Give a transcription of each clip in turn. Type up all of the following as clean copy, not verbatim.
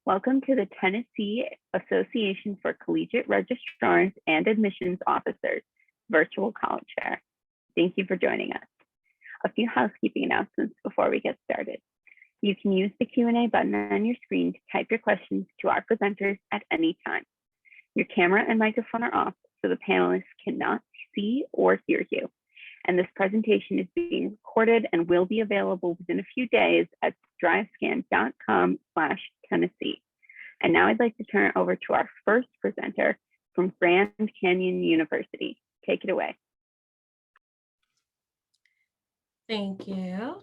Welcome to the Tennessee Association for Collegiate Registrars and Admissions Officers Virtual College Fair. Thank you for joining us. A few housekeeping announcements before we get started. You can use the Q&A button on your screen to type your questions to our presenters at any time. Your camera and microphone are off, so the panelists cannot see or hear you. And this presentation is being recorded and will be available within a few days at drivescan.com/Tennessee. And now I'd like to turn it over to our first presenter from Grand Canyon University. Take it away. Thank you.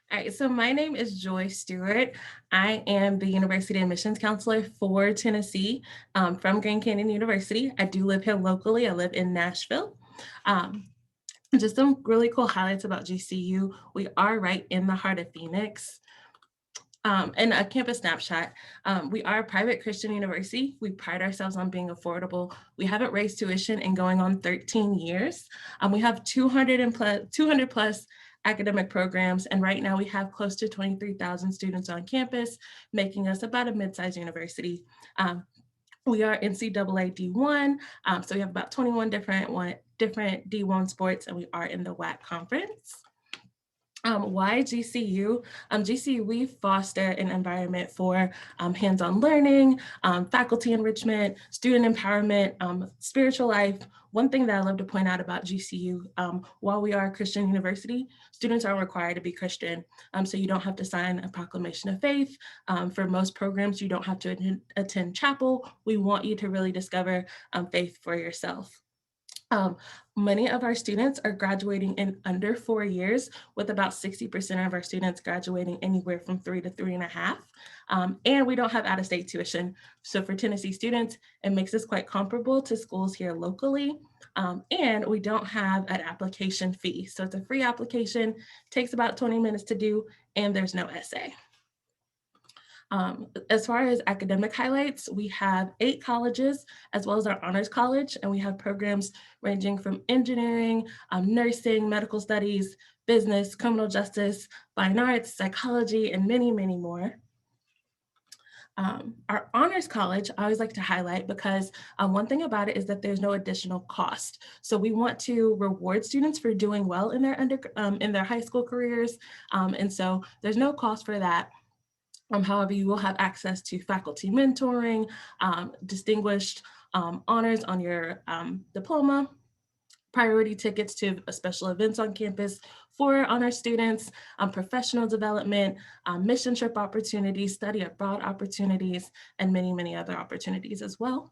All right, so my name is Joy Stewart. I am the University Admissions Counselor for Tennessee from Grand Canyon University. I do live here locally. I live in Nashville. Just some really cool highlights about GCU. We are right in the heart of Phoenix. And a campus snapshot, we are a private Christian university. We pride ourselves on being affordable. We haven't raised tuition in going on 13 years. We have 200 plus academic programs, and right now we have close to 23,000 students on campus, making us about a mid-sized university. We are NCAA D1, so we have about 21 different D1 sports, and we are in the WAC conference. Why GCU? GCU, we foster an environment for hands-on learning, faculty enrichment, student empowerment, spiritual life. One thing that I love to point out about GCU, while we are a Christian university, students are required to be Christian. So you don't have to sign a proclamation of faith. For most programs, you don't have to attend chapel. We want you to really discover faith for yourself. Many of our students are graduating in under 4 years, with about 60% of our students graduating anywhere from 3 to 3.5. And we don't have out-of-state tuition. So for Tennessee students, it makes us quite comparable to schools here locally. And we don't have an application fee. So it's a free application, takes about 20 minutes to do, and there's no essay. As far as academic highlights, we have 8 colleges as well as our honors college, and we have programs ranging from engineering, nursing, medical studies, business, criminal justice, fine arts, psychology, and many, many more. Our honors college, I always like to highlight because one thing about it is that there's no additional cost. So we want to reward students for doing well in their high school careers, and so there's no cost for that. However, you will have access to faculty mentoring, distinguished honors on your diploma, priority tickets to special events on campus for honor students, professional development, mission trip opportunities, study abroad opportunities, and many, many other opportunities as well.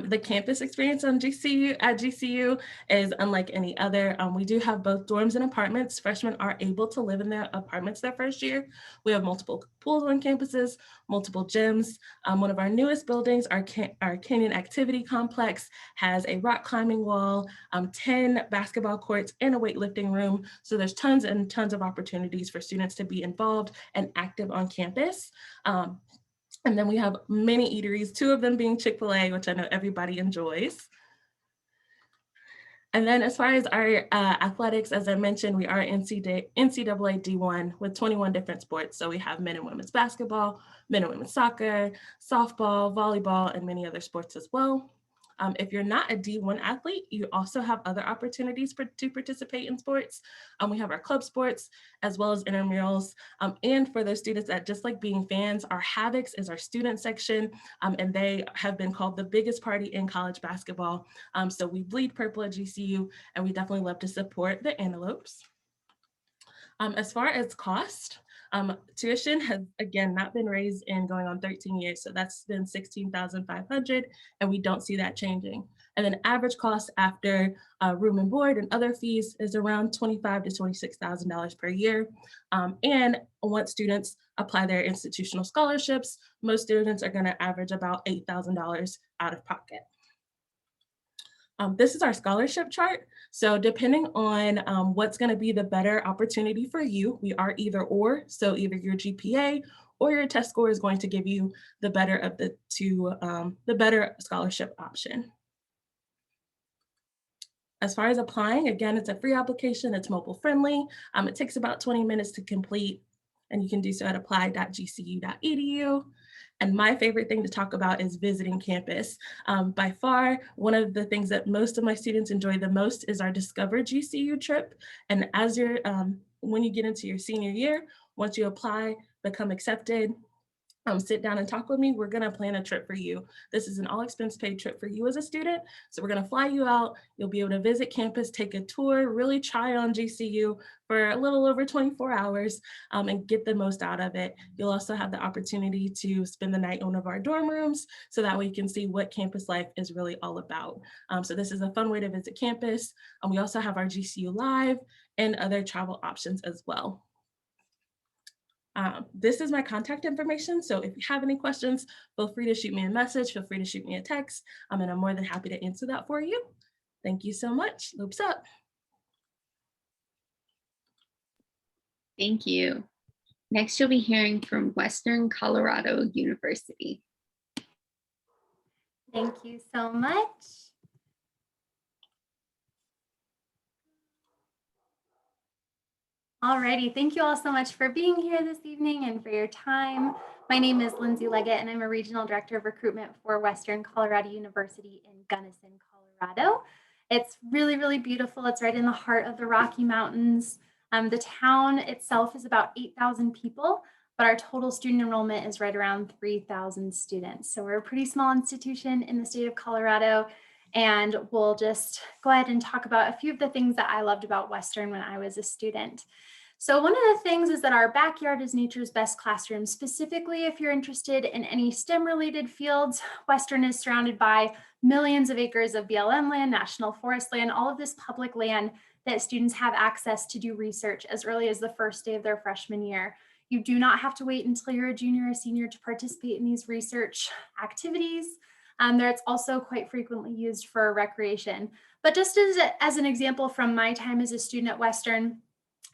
The campus experience at GCU is unlike any other. We do have both dorms and apartments. Freshmen are able to live in their apartments their first year. We have multiple pools on campuses, multiple gyms. One of our newest buildings, our Canyon Activity Complex, has a rock climbing wall, 10 basketball courts, and a weightlifting room. So there's tons and tons of opportunities for students to be involved and active on campus. And then we have many eateries, 2 of them being Chick-fil-A, which I know everybody enjoys. And then as far as our athletics, as I mentioned, we are NCAA D1 with 21 different sports. So we have men and women's basketball, men and women's soccer, softball, volleyball, and many other sports as well. If you're not a D1 athlete, you also have other opportunities to participate in sports. We have our club sports as well as intramurals. And for those students that just like being fans, our Havocs is our student section, and they have been called the biggest party in college basketball. So we bleed purple at GCU, and we definitely love to support the Antelopes. As far as cost, tuition has, again, not been raised in going on 13 years, so that's been $16,500, and we don't see that changing. And then average cost after room and board and other fees is around $25,000 to $26,000 per year. And once students apply their institutional scholarships, most students are gonna average about $8,000 out of pocket. This is our scholarship chart. So depending on what's going to be the better opportunity for you, we are either or. So either your GPA or your test score is going to give you the better of the two, the better scholarship option. As far as applying, again, it's a free application, it's mobile friendly. It takes about 20 minutes to complete, and you can do so at apply.gcu.edu. And my favorite thing to talk about is visiting campus. By far, one of the things that most of my students enjoy the most is our Discover GCU trip. And as you're, when you get into your senior year, once you apply, become accepted, sit down and talk with me, we're gonna plan a trip for you. This is an all expense paid trip for you as a student. So we're gonna fly you out. You'll be able to visit campus, take a tour, really try on GCU for a little over 24 hours and get the most out of it. You'll also have the opportunity to spend the night in one of our dorm rooms so that way you can see what campus life is really all about. So this is a fun way to visit campus. We also have our GCU Live and other travel options as well. This is my contact information. So if you have any questions, feel free to shoot me a message, feel free to shoot me a text, and I'm more than happy to answer that for you. Thank you so much. Loops up. Thank you. Next, you'll be hearing from Western Colorado University. Thank you so much. Alrighty, thank you all so much for being here this evening and for your time. My name is Lindsay Leggett and I'm a Regional Director of Recruitment for Western Colorado University in Gunnison, Colorado. It's really, really beautiful. It's right in the heart of the Rocky Mountains. The town itself is about 8,000 people, but our total student enrollment is right around 3,000 students. So we're a pretty small institution in the state of Colorado. And we'll just go ahead and talk about a few of the things that I loved about Western when I was a student. So one of the things is that our backyard is nature's best classroom. Specifically, if you're interested in any STEM related fields, Western is surrounded by millions of acres of BLM land, national forest land, all of this public land that students have access to do research as early as the first day of their freshman year. You do not have to wait until you're a junior or senior to participate in these research activities. It's also quite frequently used for recreation. But just as an example from my time as a student at Western,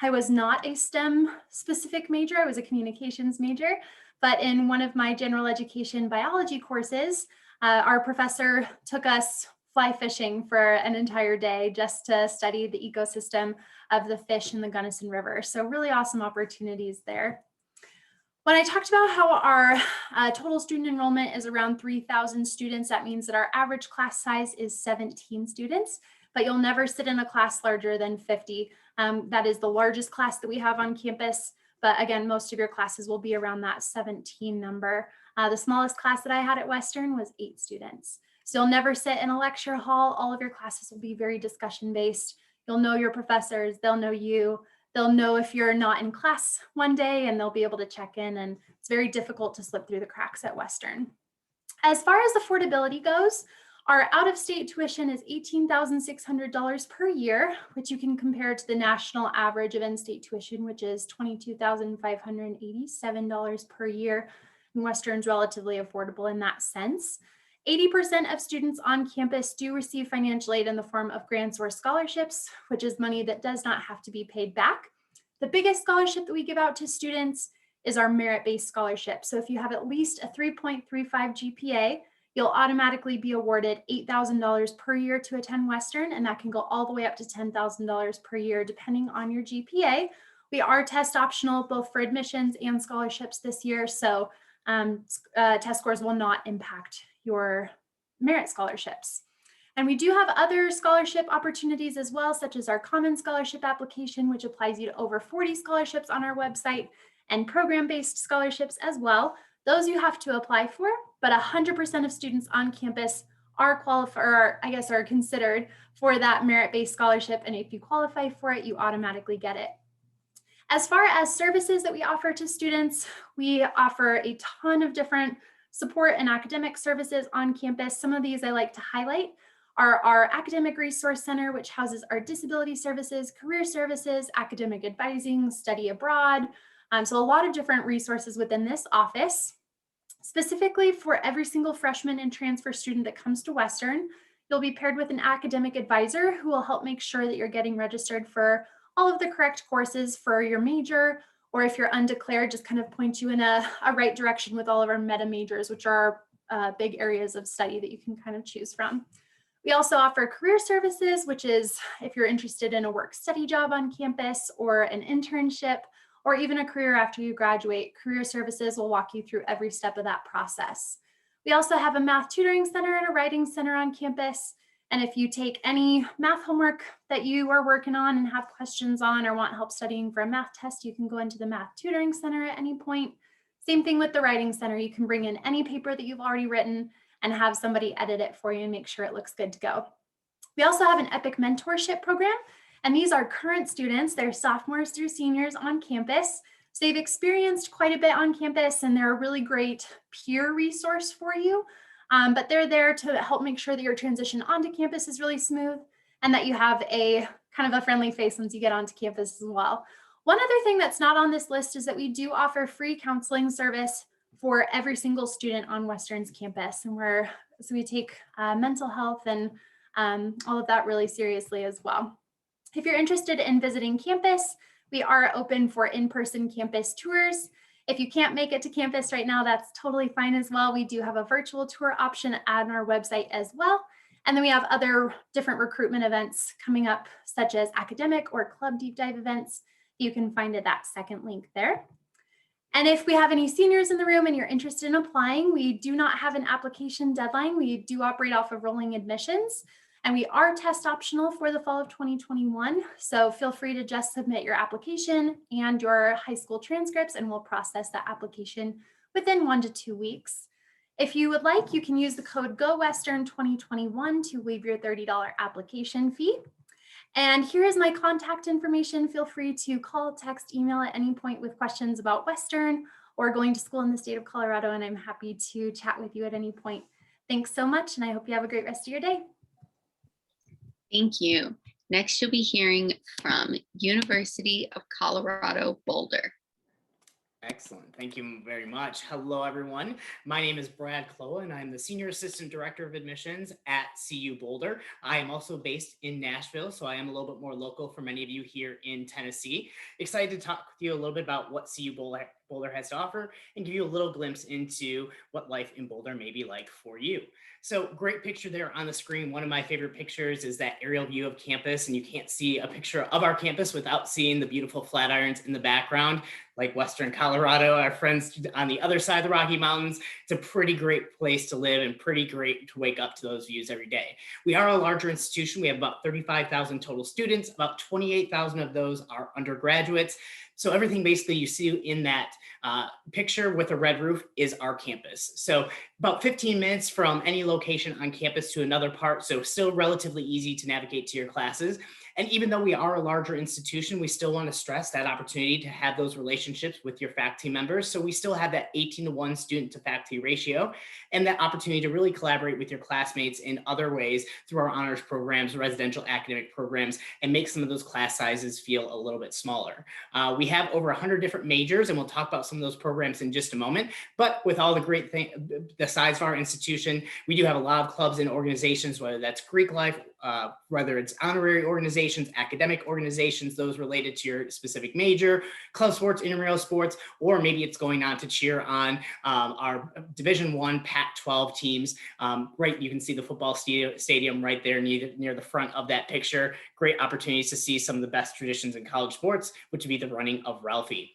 I was not a STEM specific major, I was a communications major, but in one of my general education biology courses, our professor took us fly fishing for an entire day just to study the ecosystem of the fish in the Gunnison River. So really awesome opportunities there. When I talked about how our total student enrollment is around 3,000 students, that means that our average class size is 17 students, but you'll never sit in a class larger than 50. That is the largest class that we have on campus. But again, most of your classes will be around that 17 number. The smallest class that I had at Western was 8 students. So you'll never sit in a lecture hall. All of your classes will be very discussion based. You'll know your professors, they'll know you. They'll know if you're not in class one day and they'll be able to check in, and it's very difficult to slip through the cracks at Western. As far as affordability goes, our out-of-state tuition is $18,600 per year, which you can compare to the national average of in-state tuition, which is $22,587 per year. And Western's relatively affordable in that sense. 80% of students on campus do receive financial aid in the form of grants or scholarships, which is money that does not have to be paid back. The biggest scholarship that we give out to students is our merit-based scholarship. So if you have at least a 3.35 GPA, you'll automatically be awarded $8,000 per year to attend Western, and that can go all the way up to $10,000 per year, depending on your GPA. We are test optional both for admissions and scholarships this year, so test scores will not impact your merit scholarships. And we do have other scholarship opportunities as well, such as our common scholarship application, which applies you to over 40 scholarships on our website, and program-based scholarships as well. Those you have to apply for, but 100% of students on campus are qualified, or I guess are considered for that merit-based scholarship. And if you qualify for it, you automatically get it. As far as services that we offer to students, we offer a ton of different support and academic services on campus. Some of these I like to highlight are our Academic Resource Center, which houses our disability services, career services, academic advising, study abroad. So a lot of different resources within this office. Specifically for every single freshman and transfer student that comes to Western, you'll be paired with an academic advisor who will help make sure that you're getting registered for all of the correct courses for your major or if you're undeclared, just kind of point you in a right direction with all of our meta majors, which are big areas of study that you can kind of choose from. We also offer career services, which is if you're interested in a work study job on campus or an internship, or even a career after you graduate, career services will walk you through every step of that process. We also have a math tutoring center and a writing center on campus. And if you take any math homework that you are working on and have questions on or want help studying for a math test, you can go into the math tutoring center at any point. Same thing with the writing center. You can bring in any paper that you've already written and have somebody edit it for you and make sure it looks good to go. We also have an EPIC mentorship program, and these are current students. They're sophomores through seniors on campus. So they've experienced quite a bit on campus, and they're a really great peer resource for you. But they're there to help make sure that your transition onto campus is really smooth and that you have a kind of a friendly face once you get onto campus as well. One other thing that's not on this list is that we do offer free counseling service for every single student on Western's campus. And so we take mental health and all of that really seriously as well. If you're interested in visiting campus, we are open for in-person campus tours. If you can't make it to campus right now, that's totally fine as well. We do have a virtual tour option on our website as well. And then we have other different recruitment events coming up, such as academic or club deep dive events. You can find it that second link there. And if we have any seniors in the room and you're interested in applying, we do not have an application deadline. We do operate off of rolling admissions, and we are test optional for the fall of 2021. So feel free to just submit your application and your high school transcripts, and we'll process that application within 1 to 2 weeks. If you would like, you can use the code GOWESTERN2021 to waive your $30 application fee. And here is my contact information. Feel free to call, text, email at any point with questions about Western or going to school in the state of Colorado, and I'm happy to chat with you at any point. Thanks so much, and I hope you have a great rest of your day. Thank you. Next, you'll be hearing from University of Colorado, Boulder. Excellent. Thank you very much. Hello, everyone. My name is Brad Kloa, and I'm the Senior Assistant Director of Admissions at CU Boulder. I am also based in Nashville, so I am a little bit more local for many of you here in Tennessee. Excited to talk with you a little bit about what CU Boulder has to offer and give you a little glimpse into what life in Boulder may be like for you. So great picture there on the screen. One of my favorite pictures is that aerial view of campus, and you can't see a picture of our campus without seeing the beautiful Flatirons in the background, like Western Colorado, our friends on the other side of the Rocky Mountains. It's a pretty great place to live and pretty great to wake up to those views every day. We are a larger institution. We have about 35,000 total students. About 28,000 of those are undergraduates. So everything basically you see in that picture with a red roof is our campus. So about 15 minutes from any location on campus to another part. So still relatively easy to navigate to your classes. And even though we are a larger institution, we still want to stress that opportunity to have those relationships with your faculty members. So we still have that 18-to-1 student to faculty ratio and that opportunity to really collaborate with your classmates in other ways through our honors programs, residential academic programs, and make some of those class sizes feel a little bit smaller. We have over 100 different majors, and we'll talk about some of those programs in just a moment. But with all the great things, the size of our institution, we do have a lot of clubs and organizations, whether that's Greek life, whether it's honorary organizations, academic organizations, those related to your specific major, club sports, intramural sports, or maybe it's going on to cheer on our Division I Pac-12 teams. Right, you can see the football stadium right there near the front of that picture. Great opportunities to see some of the best traditions in college sports, which would be the running of Ralphie.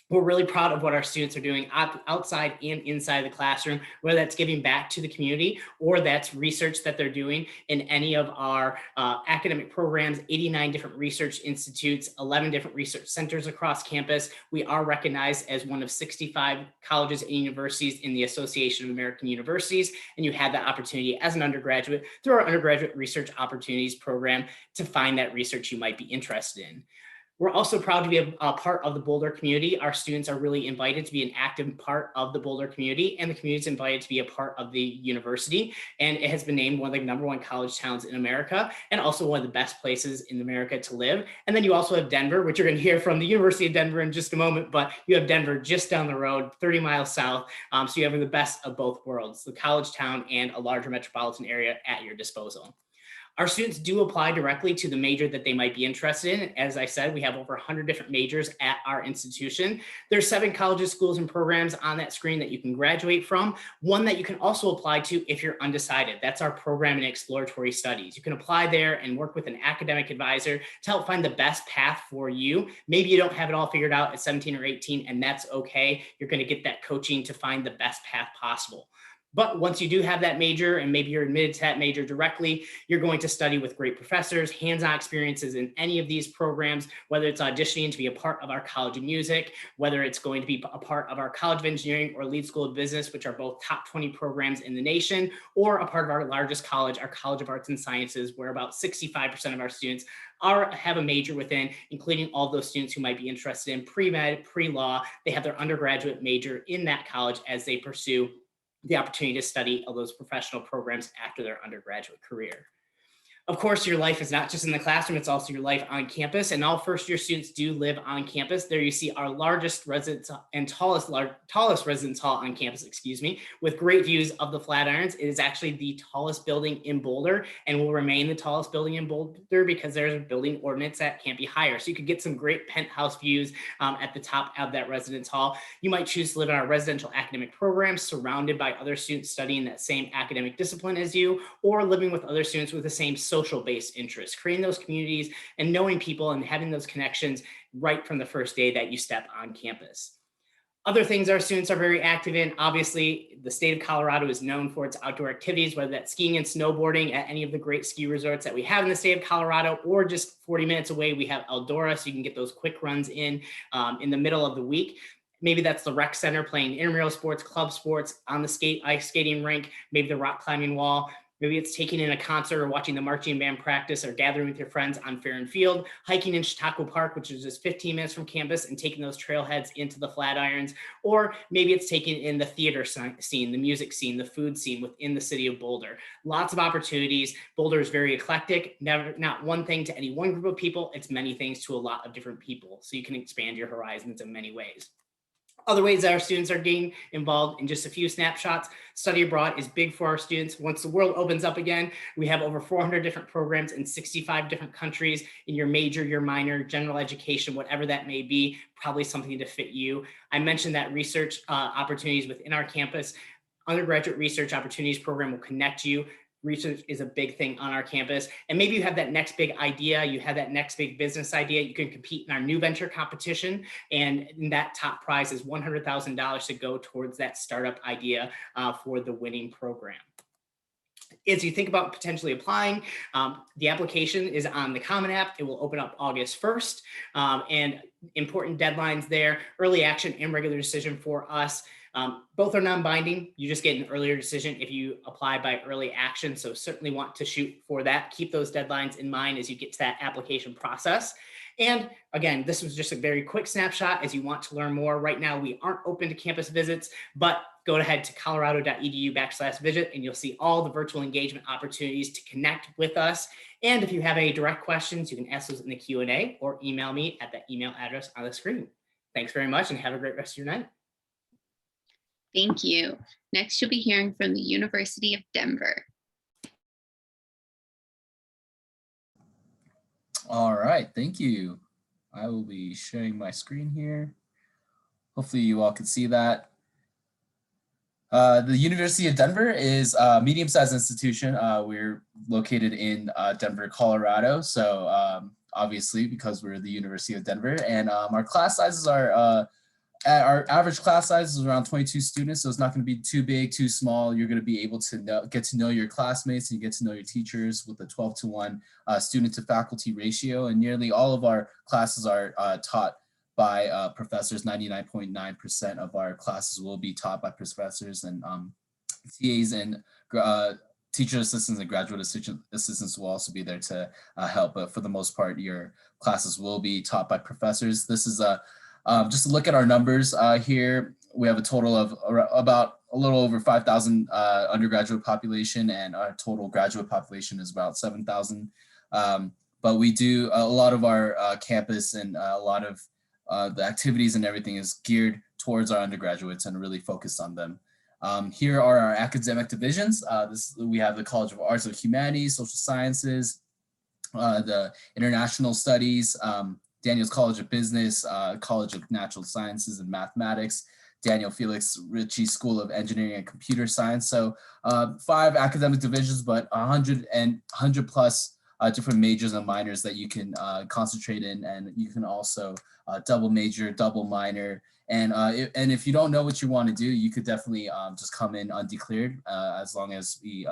We're really proud of what our students are doing outside and inside the classroom, whether that's giving back to the community or that's research that they're doing in any of our academic programs, 89 different research institutes, 11 different research centers across campus. We are recognized as one of 65 colleges and universities in the Association of American Universities, and you had that opportunity as an undergraduate through our undergraduate research opportunities program to find that research you might be interested in. We're also proud to be a part of the Boulder community. Our students are really invited to be an active part of the Boulder community, and the community is invited to be a part of the university. And it has been named one of the #1 college towns in America, and also one of the best places in America to live. And then you also have Denver, which you're going to hear from the University of Denver in just a moment, but you have Denver just down the road, 30 miles south. So you have the best of both worlds, the college town and a larger metropolitan area at your disposal. Our students do apply directly to the major that they might be interested in. As I said, we have over 100 different majors at our institution. There's 7 colleges, schools, and programs on that screen that you can graduate from. One that you can also apply to if you're undecided. That's our program in exploratory studies. You can apply there and work with an academic advisor to help find the best path for you. Maybe you don't have it all figured out at 17 or 18, and that's okay. You're going to get that coaching to find the best path possible. But once you do have that major and maybe you're admitted to that major directly, you're going to study with great professors, hands-on experiences in any of these programs, whether it's auditioning to be a part of our College of Music, whether it's going to be a part of our College of Engineering or Lead School of Business, which are both top 20 programs in the nation, or a part of our largest college, our College of Arts and Sciences, where about 65% of our students have a major within, including all those students who might be interested in pre-med, pre-law. They have their undergraduate major in that college as they pursue the opportunity to study all those professional programs after their undergraduate career. Of course, your life is not just in the classroom, it's also your life on campus, and all first-year students do live on campus. There you see our largest residence and tallest residence hall on campus, with great views of the Flatirons. It is actually the tallest building in Boulder and will remain the tallest building in Boulder because there's a building ordinance that can't be higher. So you could get some great penthouse views at the top of that residence hall. You might choose to live in our residential academic programs surrounded by other students studying that same academic discipline as you, or living with other students with the same social-based interests, creating those communities and knowing people and having those connections right from the first day that you step on campus. Other things our students are very active in, obviously, the state of Colorado is known for its outdoor activities, whether that's skiing and snowboarding at any of the great ski resorts that we have in the state of Colorado, or just 40 minutes away, we have Eldora, so you can get those quick runs in the middle of the week. Maybe that's the rec center playing intramural sports, club sports, on the ice skating rink, maybe the rock climbing wall. Maybe it's taking in a concert or watching the marching band practice or gathering with your friends on Fair and Field, hiking in Chautauqua Park, which is just 15 minutes from campus, and taking those trailheads into the Flatirons. Or maybe it's taking in the theater scene, the music scene, the food scene within the city of Boulder. Lots of opportunities. Boulder is very eclectic, not one thing to any one group of people. It's many things to a lot of different people. So you can expand your horizons in many ways. Other ways that our students are getting involved in just a few snapshots. Study abroad is big for our students. Once the world opens up again, we have over 400 different programs in 65 different countries in your major, your minor, general education, whatever that may be, probably something to fit you. I mentioned that research opportunities within our campus. Undergraduate research opportunities program will connect you. Research is a big thing on our campus. And maybe you have that next big idea, you have that next big business idea, you can compete in our new venture competition. And that top prize is $100,000 to go towards that startup idea for the winning program. As you think about potentially applying, the application is on the Common App. It will open up August 1st. And important deadlines there, early action and regular decision for us. Both are non-binding. You just get an earlier decision if you apply by early action. So certainly want to shoot for that. Keep those deadlines in mind as you get to that application process. And again, this was just a very quick snapshot. As you want to learn more, right now we aren't open to campus visits, but go ahead to colorado.edu/visit and you'll see all the virtual engagement opportunities to connect with us. And if you have any direct questions, you can ask those in the Q&A or email me at that email address on the screen. Thanks very much and have a great rest of your night. Thank you. Next, you'll be hearing from the University of Denver. All right, thank you. I will be sharing my screen here. Hopefully you all can see that. The University of Denver is a medium-sized institution. We're located in Denver, Colorado. So obviously, because we're the University of Denver, and our class sizes are, our average class size is around 22 students. So it's not going to be too big, too small. You're going to be able to get to know your classmates and you get to know your teachers with a 12-to-1 student to faculty ratio. And nearly all of our classes are taught by professors. 99.9% of our classes will be taught by professors, and TAs and teacher assistants and graduate assistants will also be there to help. But for the most part, your classes will be taught by professors. This is just to look at our numbers here. We have a total of about a little over 5,000 undergraduate population, and our total graduate population is about 7,000. But we do a lot of our campus and a lot of the activities and everything is geared towards our undergraduates and really focused on them. Here are our academic divisions. We have the College of Arts and Humanities, Social Sciences, the International Studies, Daniel's College of Business, College of Natural Sciences and Mathematics, Daniel Felix Ritchie School of Engineering and Computer Science. So 5 academic divisions, but 100 plus different majors and minors that you can concentrate in, and you can also double major, double minor. And if you don't know what you want to do, you could definitely just come in undeclared, as long as you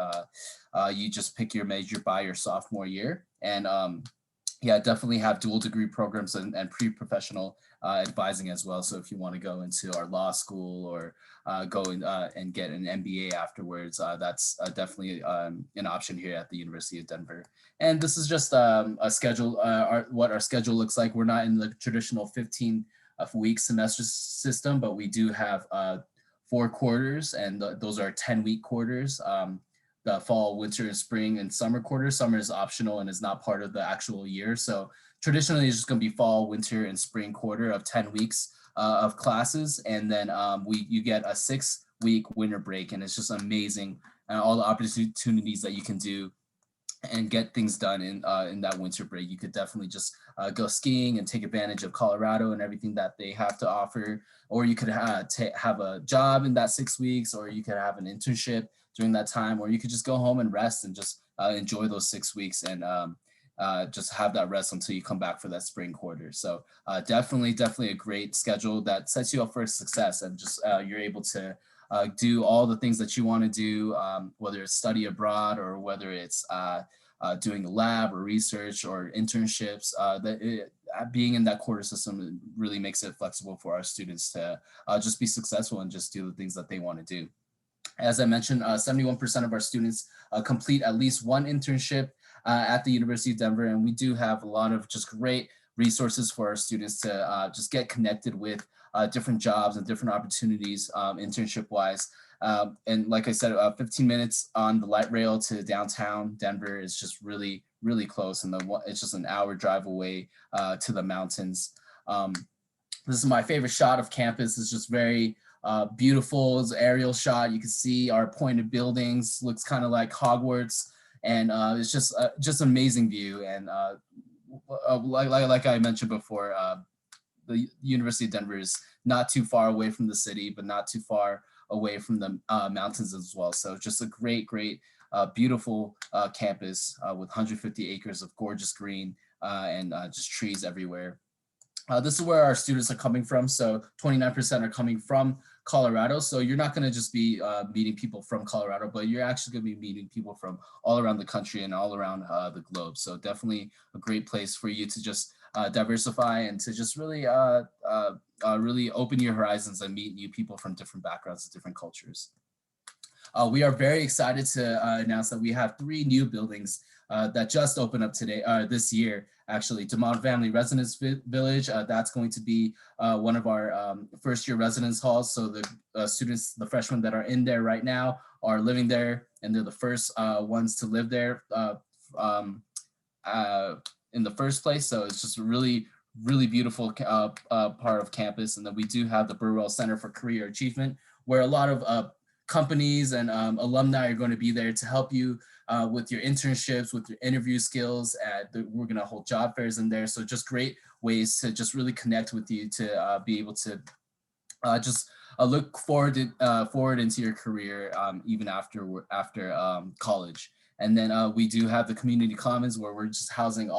just pick your major by your sophomore year. And yeah, definitely have dual degree programs and pre-professional advising as well. So if you want to go into our law school or go and get an MBA afterwards, that's definitely an option here at the University of Denver. And this is just a schedule, what our schedule looks like. We're not in the traditional 15-week semester system, but we do have 4 quarters, and those are 10-week quarters. The fall, winter, and spring and summer quarters. Summer is optional and is not part of the actual year. So traditionally it's just going to be fall, winter, and spring quarter of 10 weeks of classes. And then you get a 6-week winter break, and it's just amazing. And all the opportunities that you can do and get things done in that winter break. You could definitely just go skiing and take advantage of Colorado and everything that they have to offer. Or you could have a job in that 6 weeks, or you could have an internship during that time, or you could just go home and rest and just enjoy those 6 weeks and just have that rest until you come back for that spring quarter. So definitely a great schedule that sets you up for success, and just you're able to do all the things that you want to do, whether it's study abroad or whether it's doing a lab or research or internships. Being in that quarter system really makes it flexible for our students to just be successful and just do the things that they want to do. As I mentioned, 71% of our students complete at least one internship at the University of Denver, and we do have a lot of just great resources for our students to just get connected with different jobs and different opportunities internship-wise. And like I said, 15 minutes on the light rail to downtown Denver is just really close, and it's just an hour drive away to the mountains. This is my favorite shot of campus. It's just very beautiful. It's an aerial shot. You can see our pointed buildings, looks kind of like Hogwarts, and it's just an amazing view. And like I mentioned before, the University of Denver is not too far away from the city, but not too far away from the mountains as well. So just a great, beautiful campus with 150 acres of gorgeous green and just trees everywhere. This is where our students are coming from. So 29% are coming from Colorado. So you're not going to just be meeting people from Colorado, but you're actually going to be meeting people from all around the country and all around the globe. So definitely a great place for you to just diversify and to just really open your horizons and meet new people from different backgrounds and different cultures. We are very excited to announce that we have 3 new buildings that just opened up today, this year, actually. DeMont Family Residence Village, that's going to be one of our first year residence halls. So the students, the freshmen that are in there right now are living there, and they're the first ones to live there in the first place. So it's just a really beautiful part of campus. And then we do have the Burwell Center for Career Achievement, where a lot of companies and alumni are going to be there to help you with your internships, with your interview skills. We're going to hold job fairs in there. So just great ways to just really connect with you to be able to just look forward into your career even after college. And then we do have the community commons, where we're just housing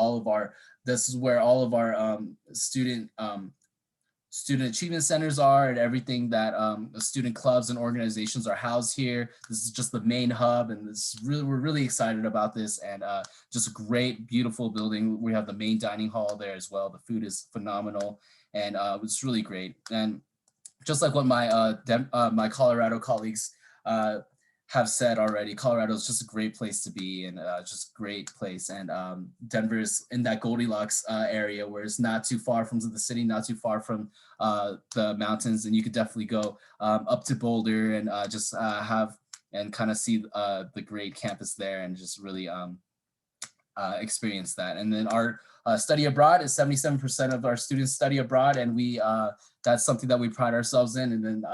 this is where all of our student achievement centers are, and everything that the student clubs and organizations are housed here. This is just the main hub, and we're really excited about this, and just a great, beautiful building. We have the main dining hall there as well. The food is phenomenal, and it's really great. And just like what my Colorado colleagues have said already, Colorado is just a great place to be, and just a great place. And Denver's in that Goldilocks area, where it's not too far from the city, not too far from the mountains, and you could definitely go up to Boulder and just have and kind of see the great campus there, and just really experience that. And then our study abroad is 77% of our students study abroad, and that's something that we pride ourselves in. And then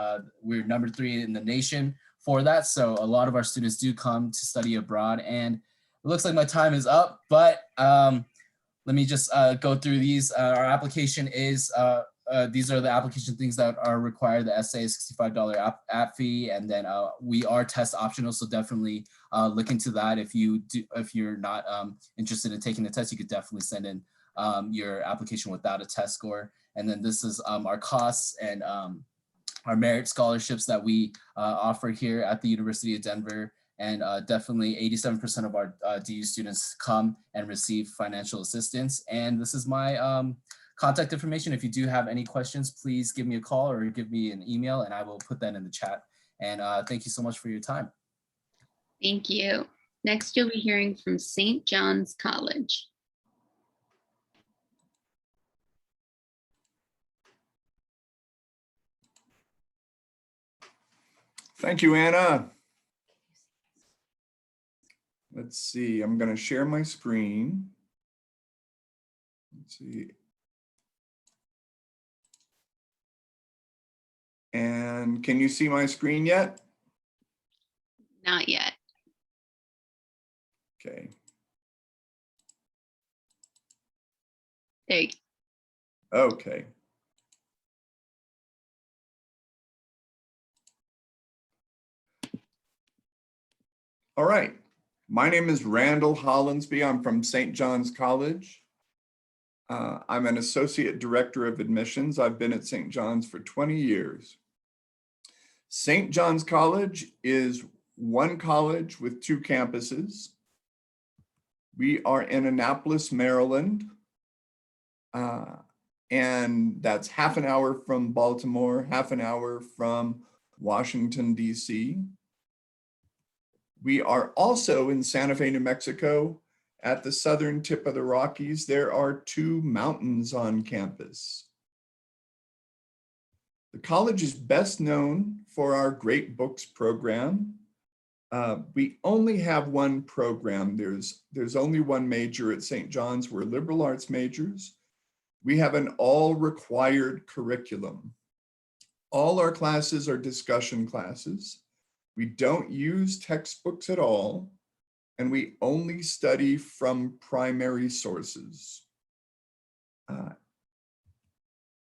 we're number 3 in the nation for that. So a lot of our students do come to study abroad. And it looks like my time is up, but let me just go through these. Our application is, these are the application things that are required. The essay is $65 app fee, and then we are test optional, so definitely look into that. If you're not interested in taking the test, you could definitely send in your application without a test score. And then this is our costs and our merit scholarships that we offer here at the University of Denver. And definitely 87% of our DU students come and receive financial assistance. And this is my contact information. If you do have any questions, please give me a call or give me an email, and I will put that in the chat. And thank you so much for your time. Thank you. Next, you'll be hearing from St. John's College. Thank you, Anna. Let's see, I'm going to share my screen. Let's see. And can you see my screen yet? Not yet. Okay. There you go. Okay. All right. My name is Randall Hollinsby. I'm from St. John's College. I'm an associate director of admissions. I've been at St. John's for 20 years. St. John's College is one college with 2 campuses. We are in Annapolis, Maryland, and that's half an hour from Baltimore, half an hour from Washington, D.C. We are also in Santa Fe, New Mexico. At the southern tip of the Rockies, there are 2 mountains on campus. The college is best known for our Great Books program. We only have one program. There's only one major at St. John's. We're liberal arts majors. We have an all required curriculum. All our classes are discussion classes. We don't use textbooks at all, and we only study from primary sources.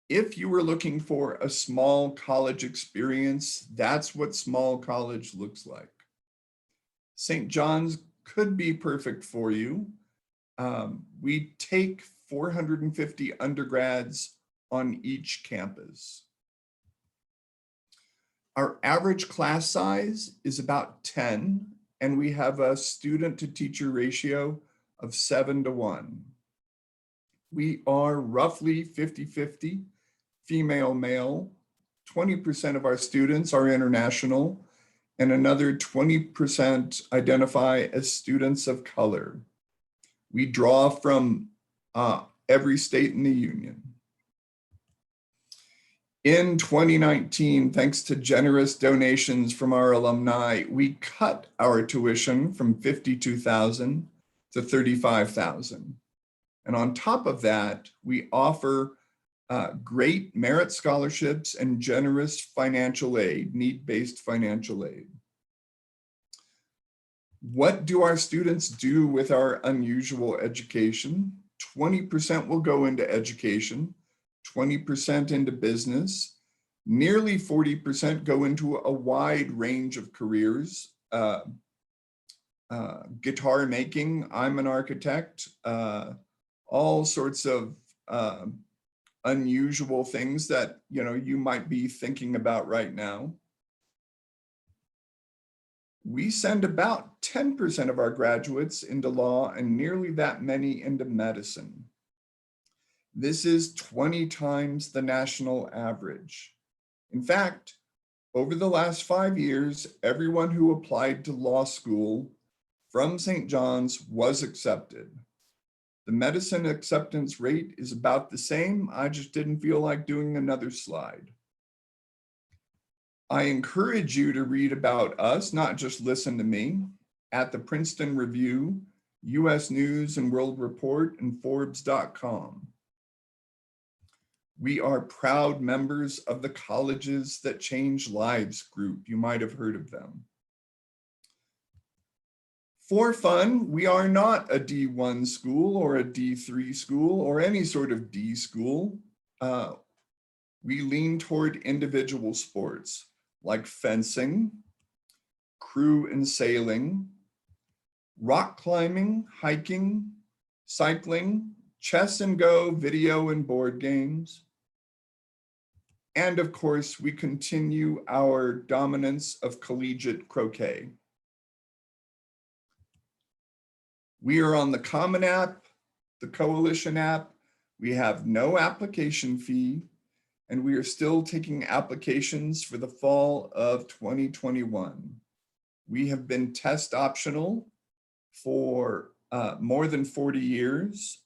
If you were looking for a small college experience, that's what small college looks like. St. John's could be perfect for you. We take 450 undergrads on each campus. Our average class size is about 10, and we have a student to teacher ratio of 7:1. We are roughly 50-50 female male. 20% of our students are international, and another 20% identify as students of color. We draw from every state in the union. In 2019, thanks to generous donations from our alumni, we cut our tuition from $52,000 to $35,000. And on top of that, we offer great merit scholarships and generous financial aid, need-based financial aid. What do our students do with our unusual education? 20% will go into education, 20% into business, nearly 40% go into a wide range of careers. Guitar making, I'm an architect, all sorts of unusual things that you might be thinking about right now. We send about 10% of our graduates into law and nearly that many into medicine. This is 20 times the national average. In fact, over the last 5 years, everyone who applied to law school from St. John's was accepted. The medicine acceptance rate is about the same. I just didn't feel like doing another slide. I encourage you to read about us, not just listen to me. At the Princeton Review, US News and World Report, and Forbes.com. We are proud members of the Colleges That Change Lives group. You might have heard of them. For fun, we are not a D1 school or a D3 school or any sort of D school. We lean toward individual sports like fencing, crew and sailing, rock climbing, hiking, cycling, chess and go, video and board games. And of course, we continue our dominance of collegiate croquet. We are on the Common App, the Coalition app. We have no application fee, and we are still taking applications for the fall of 2021. We have been test optional for more than 40 years,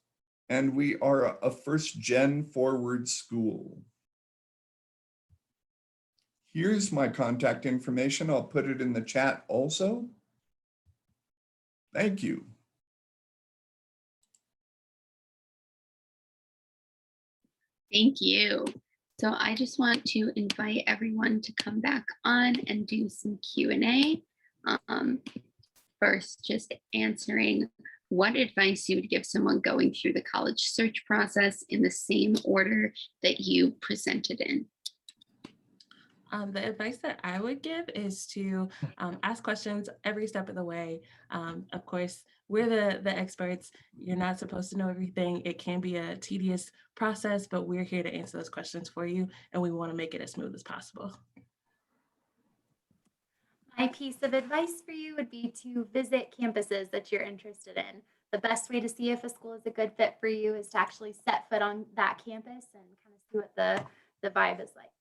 and we are a first-gen forward school. Here's my contact information. I'll put it in the chat also. Thank you. Thank you. So I just want to invite everyone to come back on and do some Q&A. First, just answering what advice you would give someone going through the college search process in the same order that you presented in. The advice that I would give is to ask questions every step of the way. Of course, we're the experts. You're not supposed to know everything. It can be a tedious process, but we're here to answer those questions for you, and we want to make it as smooth as possible. My piece of advice for you would be to visit campuses that you're interested in. The best way to see if a school is a good fit for you is to actually set foot on that campus and kind of see what the vibe is like.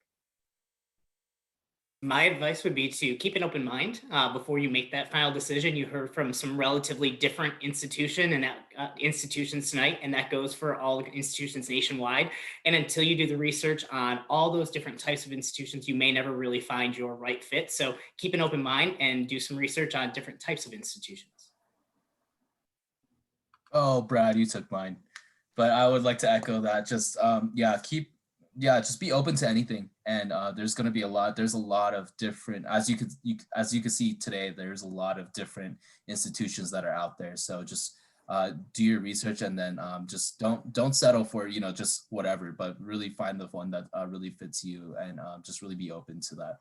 My advice would be to keep an open mind before you make that final decision. You heard from some relatively different institutions tonight, and that goes for all institutions nationwide. And until you do the research on all those different types of institutions, you may never really find your right fit. So keep an open mind and do some research on different types of institutions. Oh, Brad, you took mine, but I would like to echo that. Just just be open to anything, and there's going to be a lot of different, as you could see today, there's a lot of different institutions that are out there. So just do your research, and then just don't settle for just whatever, but really find the one that really fits you, and just really be open to that.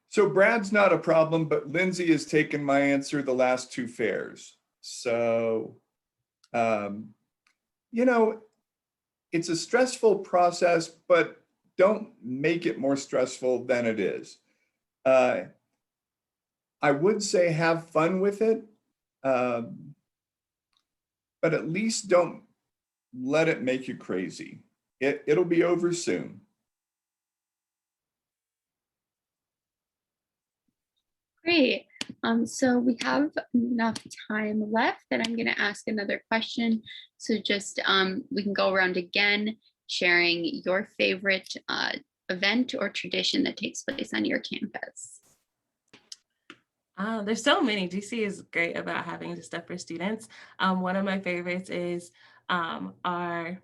So Brad's not a problem, but Lindsay has taken my answer the last two fairs. So, it's a stressful process, but don't make it more stressful than it is. I would say have fun with it, but at least don't let it make you crazy. It'll be over soon. Great. So we have enough time left that I'm going to ask another question. So just we can go around again, sharing your favorite event or tradition that takes place on your campus. There's so many. GC is great about having just stuff for students. One of my favorites is our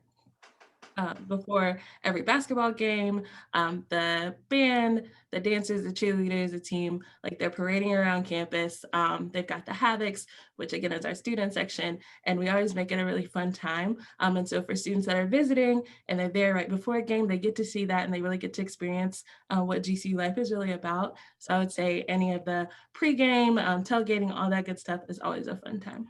before every basketball game, the band, the dancers, the cheerleaders, the team, like they're parading around campus. They've got the Havocs, which again is our student section, and we always make it a really fun time. And so for students that are visiting and they're there right before a game, they get to see that and they really get to experience what GCU life is really about. So I would say any of the pregame, tailgating, all that good stuff is always a fun time.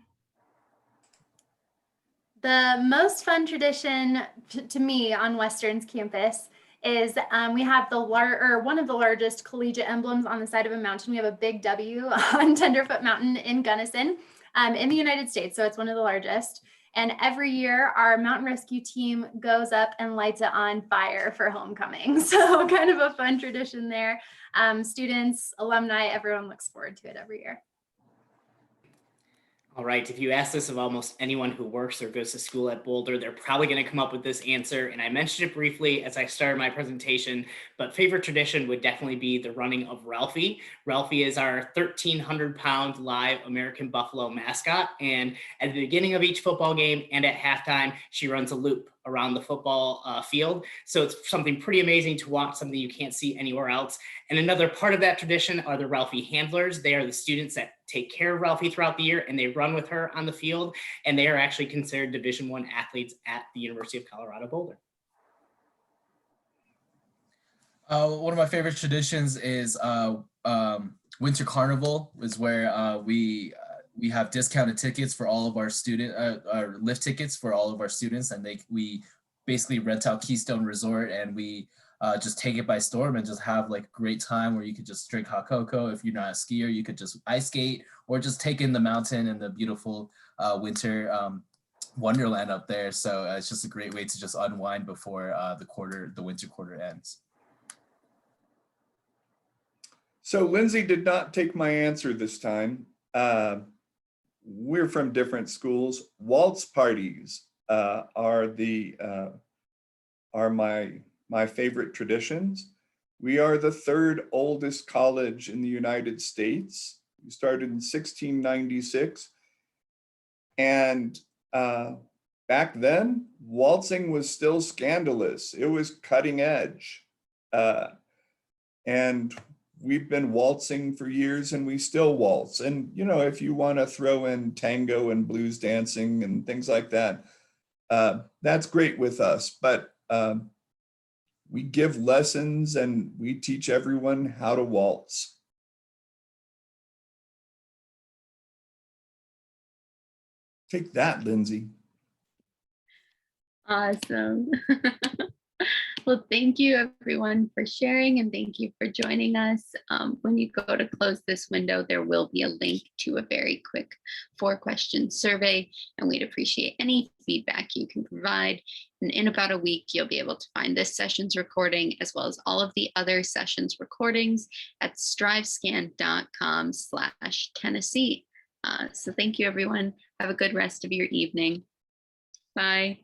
The most fun tradition to me on Western's campus is we have one of the largest collegiate emblems on the side of a mountain. We have a big W on Tenderfoot Mountain in Gunnison in the United States. So it's one of the largest. And every year our mountain rescue team goes up and lights it on fire for homecoming. So kind of a fun tradition there. Students, alumni, everyone looks forward to it every year. All right, if you ask this of almost anyone who works or goes to school at Boulder, they're probably going to come up with this answer. And I mentioned it briefly as I started my presentation, but favorite tradition would definitely be the running of Ralphie. Ralphie is our 1,300-pound live American Buffalo mascot. And at the beginning of each football game and at halftime, she runs a loop around the football field. So it's something pretty amazing to watch, something you can't see anywhere else. And another part of that tradition are the Ralphie handlers. They are the students that take care of Ralphie throughout the year, and they run with her on the field. And they are actually considered Division I athletes at the University of Colorado Boulder. One of my favorite traditions is Winter Carnival, is where we have discounted tickets for all of our our lift tickets for all of our students, and we basically rent out Keystone Resort, and we just take it by storm and just have like a great time where you could just drink hot cocoa. If you're not a skier, you could just ice skate or just take in the mountain and the beautiful winter wonderland up there. So it's just a great way to just unwind before the winter quarter ends. So Lindsay did not take my answer this time. We're from different schools. Waltz parties are my favorite traditions. We are the third oldest college in the United States. We started in 1696. And back then, waltzing was still scandalous. It was cutting edge. And we've been waltzing for years, and we still waltz. And, you know, if you want to throw in tango and blues dancing and things like that, that's great with us. But we give lessons and we teach everyone how to waltz. Take that, Lindsay. Awesome. Well, thank you everyone for sharing, and thank you for joining us. When you go to close this window, there will be a link to a very quick 4-question survey, and we'd appreciate any feedback you can provide. And in about a week, you'll be able to find this session's recording as well as all of the other sessions recordings at strivescan.com/Tennessee. So thank you everyone. Have a good rest of your evening. Bye.